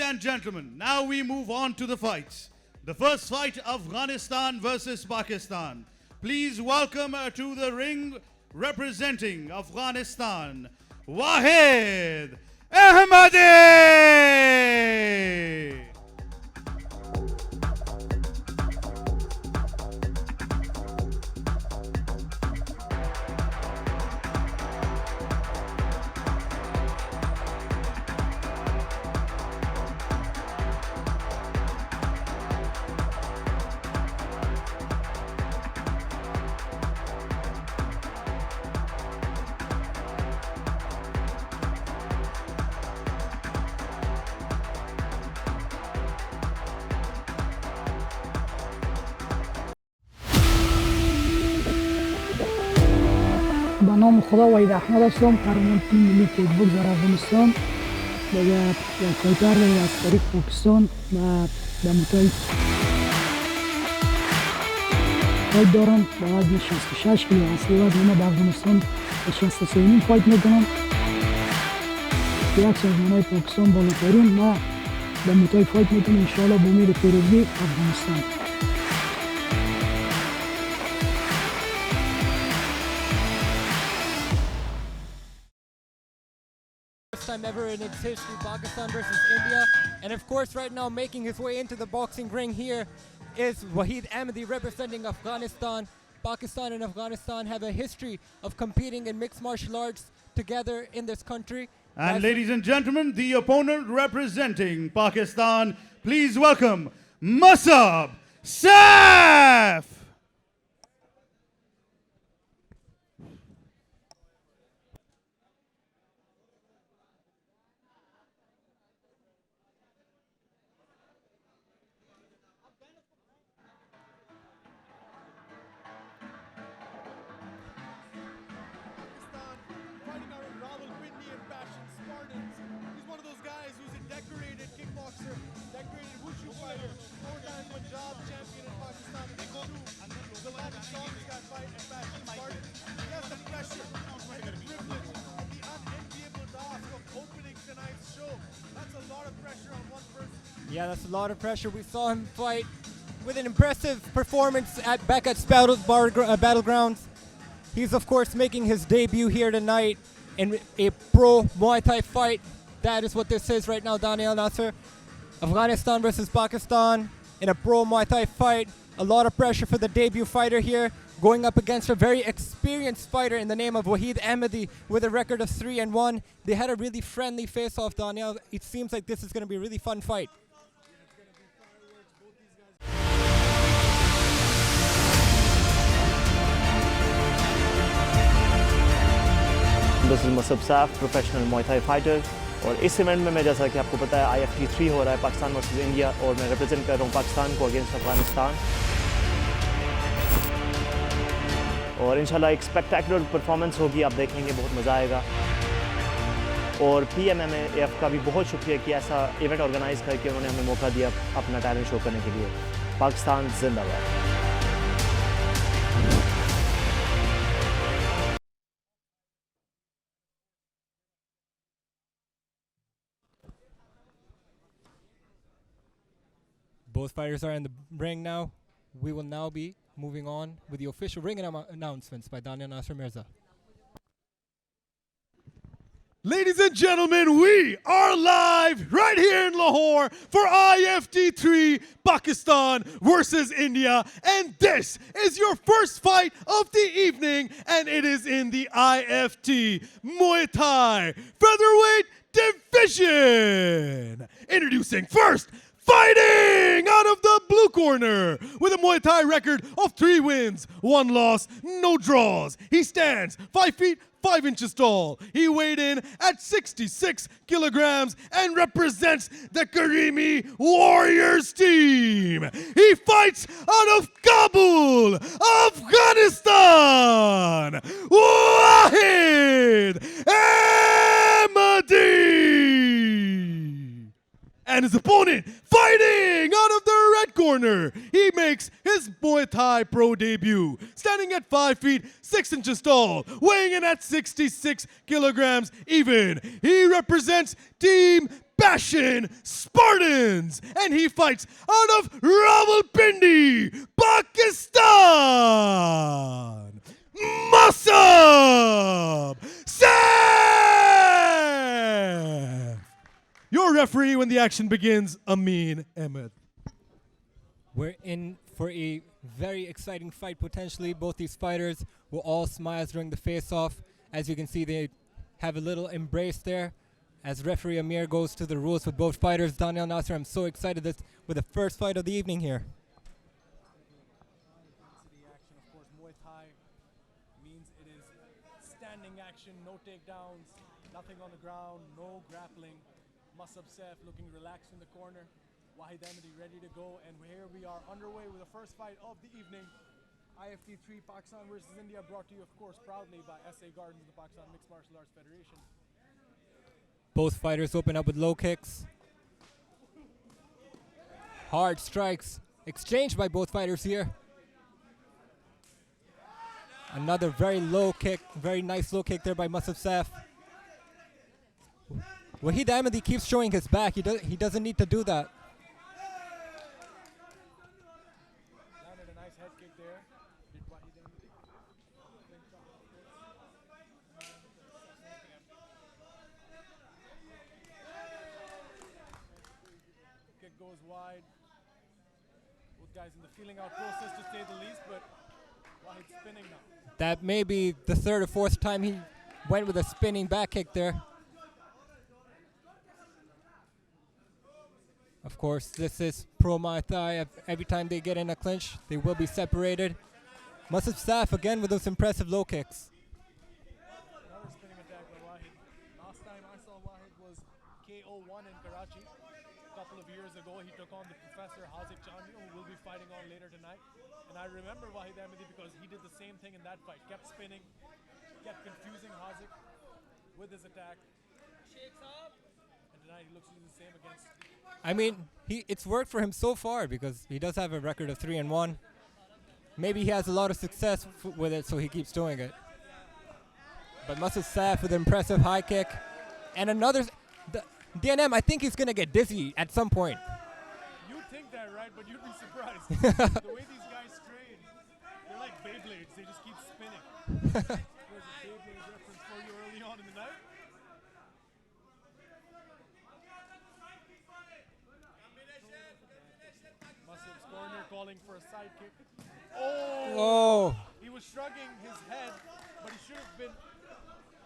and gentlemen, now we move on to the fights. The first fight, Afghanistan versus Pakistan. Please welcome to the ring, representing Afghanistan, Wahid Ahmadi! به نام خدا وحید احمد هستم، قهرمان تیم ملی فوتبال در افغانستان. یک فایتر از طریق پاکستان و در متای فایت دارم. به وزن 66 کیلو اصلی وزن در افغانستان به 63 فایت میکنم. یک سازمانهای پاکستان بالاترین و در متای فایت میکنم انشاءالله با امید پیروزی افغانستان. Time ever in its history, Pakistan versus India. And of course, right now making his way into the boxing ring here is Wahid Ahmadi, representing Afghanistan. Pakistan and Afghanistan have a history of competing in mixed martial arts together in this country. And ladies and gentlemen, the opponent representing Pakistan, please welcome Masab Saf! Decorated wushu fighter, four-time Masab champion in Pakistan. The Latin songs got fight and fashion Spartan. He has the pressure and the privilege and the unenviable task of opening tonight's show. That's a lot of pressure on one person. Yeah, that's a lot of pressure. We saw him fight with an impressive performance back at Battlegrounds. He's of course making his debut here tonight in a pro Muay Thai fight. That is what this is right now, Daniel Nasser. Afghanistan versus Pakistan in a pro Muay Thai fight. A lot of pressure for the debut fighter here, going up against a very experienced fighter in the name of Wahid Ahmadi with a record of 3-1. They had a really friendly face-off, Daniel. It seems like this is going to be a really fun fight. This is Masab, professional Muay Thai fighter. और इस event में मैं जैसा कि आपको पता है IFT 3 हो रहा है पाकिस्तान वर्सेस इंडिया और मैं रिप्रेजेंट कर रहा हूँ पाकिस्तान को अगेंस्ट अफगानिस्तान और इंशाल्लाह एक स्पेक्टेकुलर परफॉर्मेंस होगी आप देखेंगे बहुत मज़ा आएगा और pmmaf का भी बहुत शुक्रिया कि ऐसा इवेंट ऑर्गेनाइज करके उन्होंने हमें मौका दिया अपना टैलेंट शो करने के लिए पाकिस्तान जिंदाबाद Both fighters are in the ring now. We will now be moving on with the official ring announcements by Daniel Nasser Mirza. Ladies and gentlemen, we are live right here in Lahore for IFT 3 Pakistan versus India. And this is your first fight of the evening, and it is in the IFT Muay Thai featherweight division. Introducing first, fighting out of the blue corner with a Muay Thai record of 3 wins, 1 loss, no draws. He stands 5 feet 5 inches tall. He weighed in at 66 kilograms and represents the Karimi Warriors team. He fights out of Kabul, Afghanistan, Wahid Ahmadi. And his opponent, fighting out of the red corner, he makes his Muay Thai pro debut, standing at 5 feet 6 inches tall, weighing in at 66 kilograms even. He represents Team Bashin Spartans, and he fights out of Rawalpindi, Pakistan, Masab Saif. Your referee when the action begins, Amin Ahmed. We're in for a very exciting fight potentially. Both these fighters were all smiles during the face-off. As you can see, they have a little embrace there. As referee Amir goes to the rules with both fighters. Daniel Nasser, I'm so excited this with the first fight of the evening here. Action, of course, Muay Thai means it is standing action, no takedowns, nothing on the ground, no grappling. Masab Saif looking relaxed in the corner. Wahid Ahmadi ready to go, and here we are underway with the first fight of the evening. IFT 3 Pakistan versus India, brought to you, of course, proudly by SA Gardens, the Pakistan Mixed Martial Arts Federation. Both fighters open up with low kicks. Hard strikes exchanged by both fighters here. Another very low kick, very nice low kick there by Masab Saif. Wahid Ahmadi keeps showing his back. He doesn't need to do that. Landed a nice head kick there. Did Wahid Ahmadi. Kick goes wide. Both guys in the feeling out process to say the least, but Wahid spinning now. That may be the third or fourth time he went with a spinning back kick there. Of course, this is pro Muay Thai. Every time they get in a clinch, they will be separated. Masab Saif again with those impressive low kicks. Another spinning attack by Wahid. Last time I saw Wahid was KO1 in Karachi. A couple of years ago, he took on the Professor Hazik Chandi, who will be fighting on later tonight. And I remember Wahid Ahmadi because he did the same thing in that fight. Kept spinning, kept confusing Hazik with his attack. And tonight he looks to do the same against. I mean, it's worked for him so far because he does have a record of 3-1. Maybe he has a lot of success with it, so he keeps doing it. But Masab Saif with an impressive high kick. And another, DNM, I think he's going to get dizzy at some point. You'd think that, right? But you'd be surprised. The way these guys train, they're like Beyblades. They just keep spinning. There's a Beyblade reference for you early on in the night. Masab's corner calling for a side kick. Oh! He was shrugging his head, but he should have been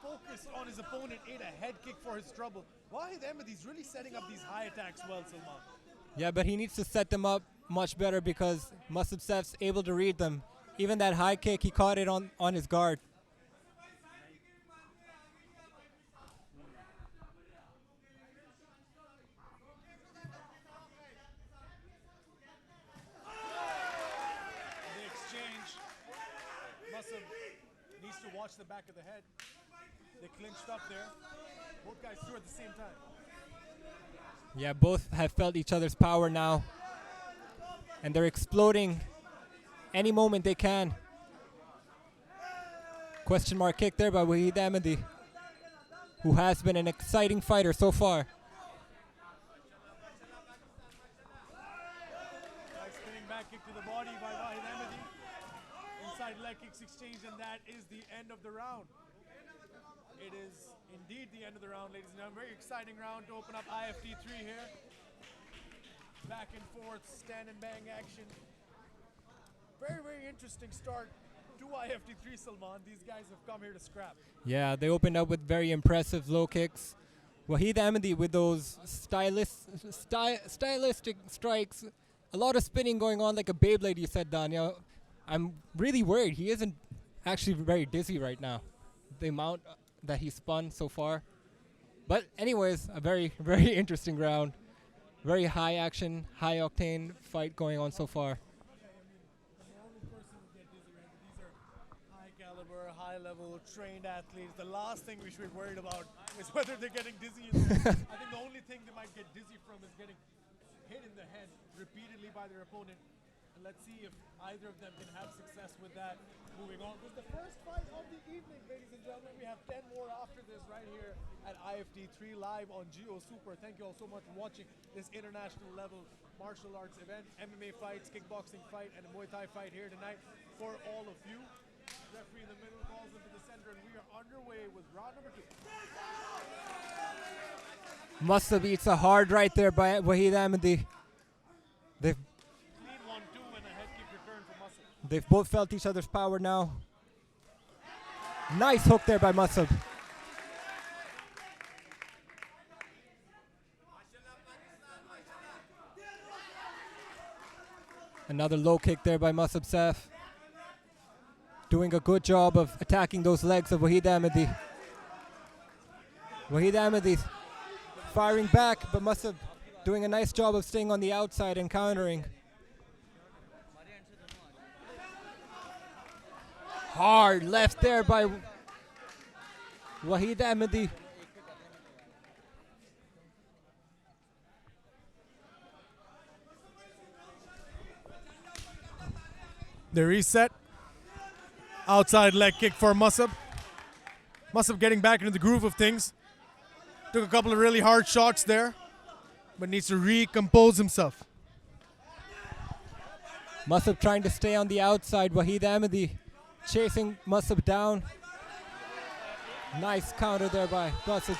focused on his opponent, ate a head kick for his trouble. Wahid Ahmadi's really setting up these high attacks well, Salman. Yeah, but he needs to set them up much better because Masab Saif's able to read them. Even that high kick, he caught it on his guard. The exchange. Masab needs to watch the back of the head. They clinched up there. Both guys threw at the same time. Yeah, both have felt each other's power now. And they're exploding any moment they can. Question mark kick there by Wahid Ahmadi, who has been an exciting fighter so far. Nice spinning back kick to the body by Wahid Ahmadi. Inside leg kicks exchanged, and that is the end of the round. It is indeed the end of the round, ladies and gentlemen. Very exciting round to open up IFT 3 here. Back and forth, stand and bang action. Very, very interesting start to IFT 3, Salman. These guys have come here to scrap. Yeah, they opened up with very impressive low kicks. Wahid Ahmadi with those stylistic strikes. A lot of spinning going on like a Beyblade, you said, Daniel. I'm really worried. He isn't actually very dizzy right now. The amount that he spun so far. But anyways, a very, very interesting round. Very high action, high octane fight going on so far. The normal person would get dizzy, right? But these are high caliber, high level, trained athletes. The last thing we should be worried about is whether they're getting dizzy. I think the only thing they might get dizzy from is getting hit in the head repeatedly by their opponent. And let's see if either of them can have success with that. Moving on. This is the first fight of the evening, ladies and gentlemen. We have 10 more after this right here at IFT 3 live on Geo Super. Thank you all so much for watching this international level martial arts event. MMA fights, kickboxing fight, and a Muay Thai fight here tonight for all of you. Referee in the middle calls into the center, and we are underway with round number 2. Masab eats a hard right there by Wahid Ahmadi. Clean 1-2 and a head kick return for Masab. They've both felt each other's power now. Nice hook there by Masab. Another low kick there by Masab Saif. Doing a good job of attacking those legs of Wahid Ahmadi. Wahid Ahmadi firing back, but Masab doing a nice job of staying on the outside and countering. Hard left there by Wahid Ahmadi. The reset. Outside leg kick for Masab. Masab getting back into the groove of things. Took a couple of really hard shots there, but needs to recompose himself. Masab trying to stay on the outside. Wahid Ahmadi chasing Masab down. Nice counter there by Masab.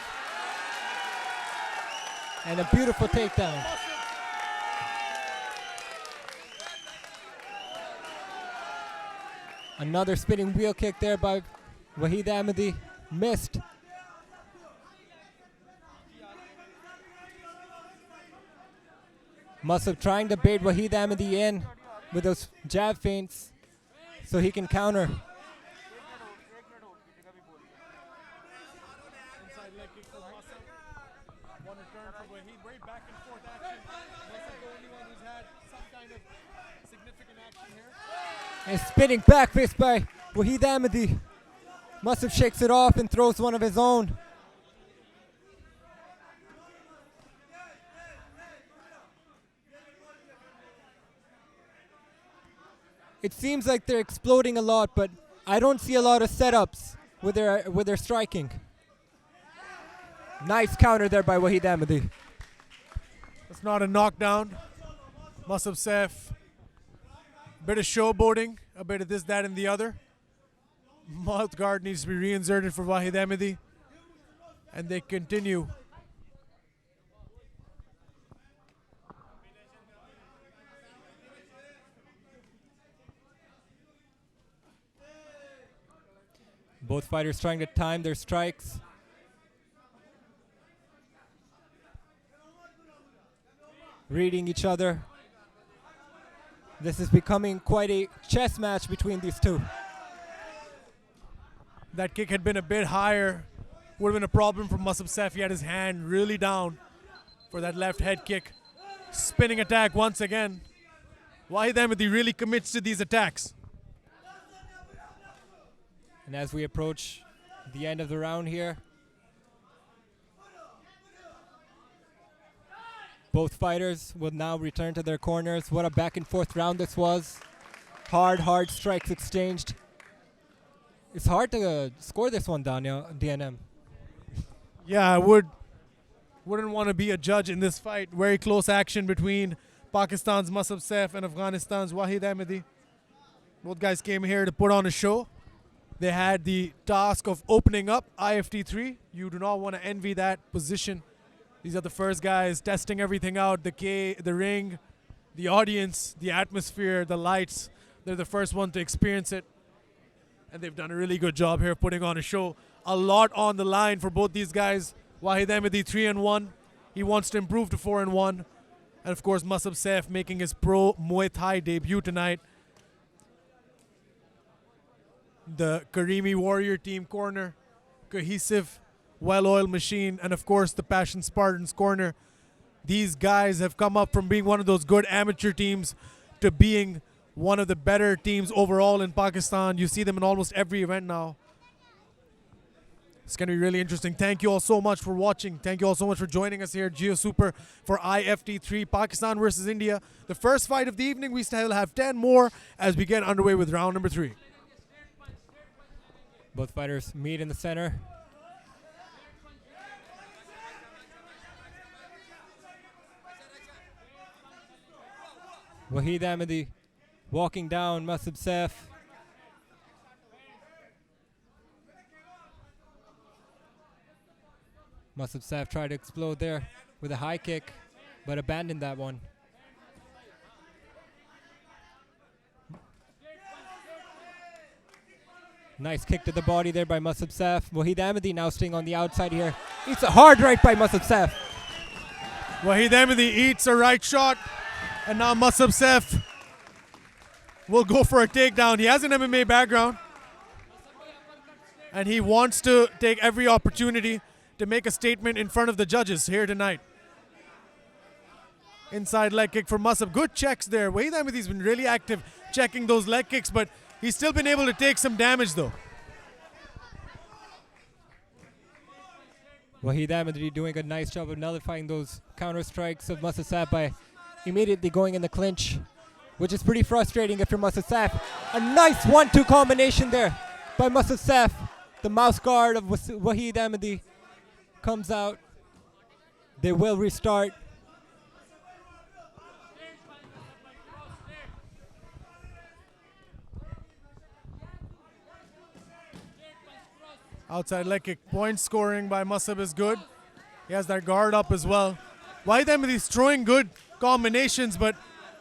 And a beautiful takedown. Another spinning wheel kick there by Wahid Ahmadi. Missed. Masab trying to bait Wahid Ahmadi in with those jab feints so he can counter. Inside leg kick for Masab. One return for Wahid. Very back and forth action. Masab the only one who's had some kind of significant action here. And spinning back fist by Wahid Ahmadi. Masab shakes it off and throws one of his own. It seems like they're exploding a lot, but I don't see a lot of setups with their striking. Nice counter there by Wahid Ahmadi. It's not a knockdown. Masab Saif. A bit of showboating, a bit of this, that, and the other. Mouth guard needs to be reinserted for Wahid Ahmadi. And they continue. Both fighters trying to time their strikes. Reading each other. This is becoming quite a chess match between these two. That kick had been a bit higher. Would have been a problem for Masab Saif. He had his hand really down for that left head kick. Spinning attack once again. Wahid Ahmadi really commits to these attacks. And as we approach the end of the round here, both fighters will now return to their corners. What a back and forth round this was. Hard strikes exchanged. It's hard to score this one, Daniel, DNM. Yeah, I wouldn't want to be a judge in this fight. Very close action between Pakistan's Masab Saif and Afghanistan's Wahid Ahmadi. Both guys came here to put on a show. They had the task of opening up IFT 3. You do not want to envy that position. These are the first guys testing everything out, the ring, the audience, the atmosphere, the lights. They're the first one to experience it. And they've done a really good job here putting on a show. A lot on the line for both these guys. Wahid Ahmadi 3-1. He wants to improve to 4-1. And of course, Masab Saif making his pro Muay Thai debut tonight. The Karimi Warrior team corner, cohesive, well-oiled machine, and of course the Passion Spartans corner. These guys have come up from being one of those good amateur teams to being one of the better teams overall in Pakistan. You see them in almost every event now. It's going to be really interesting. Thank you all so much for watching. Thank you all so much for joining us here at Geo Super for IFT 3, Pakistan versus India. The first fight of the evening. We still have 10 more as we get underway with round number 3. Both fighters meet in the center. Wahid Ahmadi walking down Masab Saif. Masab Saif tried to explode there with a high kick, but abandoned that one. Nice kick to the body there by Masab Saif. Wahid Ahmadi now staying on the outside here. It's a hard right by Masab Saif. Wahid Ahmadi eats a right shot, and now Masab Saif will go for a takedown. He has an MMA background, and he wants to take every opportunity to make a statement in front of the judges here tonight. Inside leg kick for Masab. Good checks there. Wahid Ahmadi's been really active checking those leg kicks, but he's still been able to take some damage though. Wahid Ahmadi doing a nice job of nullifying those counter strikes of Masab Saif by immediately going in the clinch, which is pretty frustrating if you're Masab Saif. A nice 1-2 combination there by Masab Saif. The mouse guard of Wahid Ahmadi comes out. They will restart. Outside leg kick. Point scoring by Masab is good. He has that guard up as well. Wahid Ahmadi's throwing good combinations, but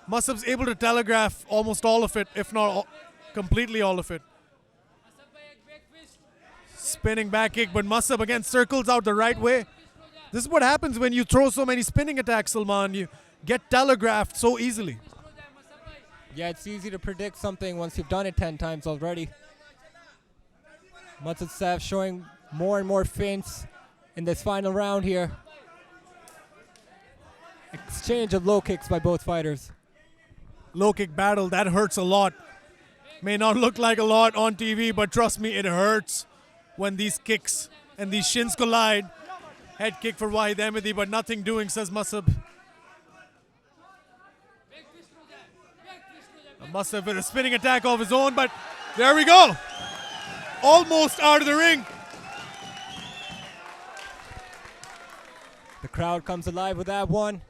Masab's able to telegraph almost all of it, if not completely all of it. Spinning back kick, but Masab again circles out the right way. This is what happens when you throw so many spinning attacks, Salman. You get telegraphed so easily. Yeah, it's easy to predict something once you've done it 10 times already. Masab Saif showing more and more feints in this final round here. Exchange of low kicks by both fighters. Low kick battle, that hurts a lot. May not look like a lot on TV, but trust me, it hurts when these kicks and these shins collide. Head kick for Wahid Ahmadi, but nothing doing, says Masab. Masab with a spinning attack of his own, but there we go. Almost out of the ring. The crowd comes alive with that one.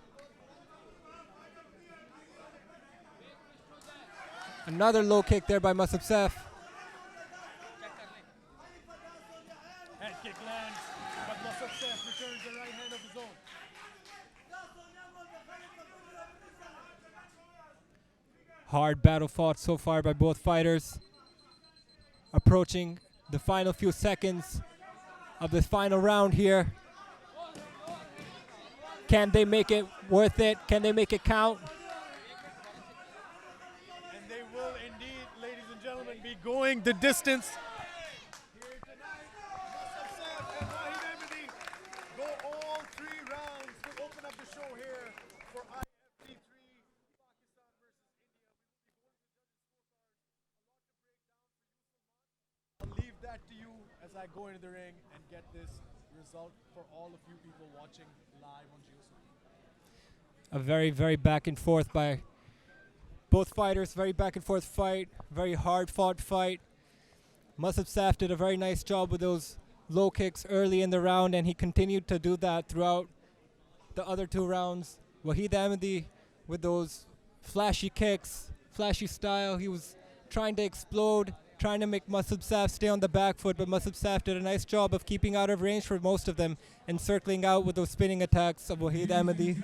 Another low kick there by Masab Saif. Head kick lands, but Masab Saif returns the right hand of his own. Hard battle fought so far by both fighters. Approaching the final few seconds of this final round here. Can they make it worth it? Can they make it count? And they will indeed, ladies and gentlemen, be going the distance. Here tonight, Masab Saif and Wahid Ahmadi go all 3 rounds to open up the show here for IFT 3, Pakistan versus India. I'll leave that to you as I go into the ring and get this result for all of you people watching live on JioSaavn. A very, very back and forth by both fighters. Very back and forth fight. Very hard fought fight. Masab Saif did a very nice job with those low kicks early in the round, and he continued to do that throughout the other 2 rounds. Wahid Ahmadi with those flashy kicks, flashy style. He was trying to explode, trying to make Masab Saif stay on the back foot, but Masab Saif did a nice job of keeping out of range for most of them and circling out with those spinning attacks of Wahid Ahmadi.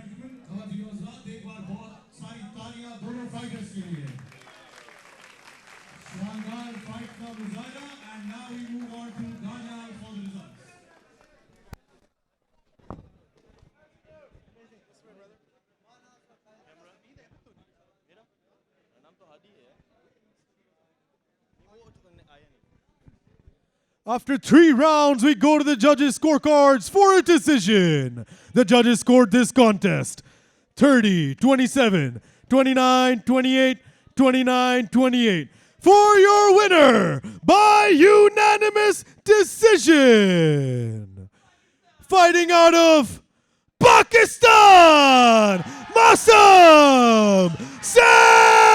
After 3 rounds, we go to the judges' scorecards for a decision. The judges scored this contest 30, 27, 29, 28, 29, 28. For your winner by unanimous decision, fighting out of Pakistan, Masab Saif!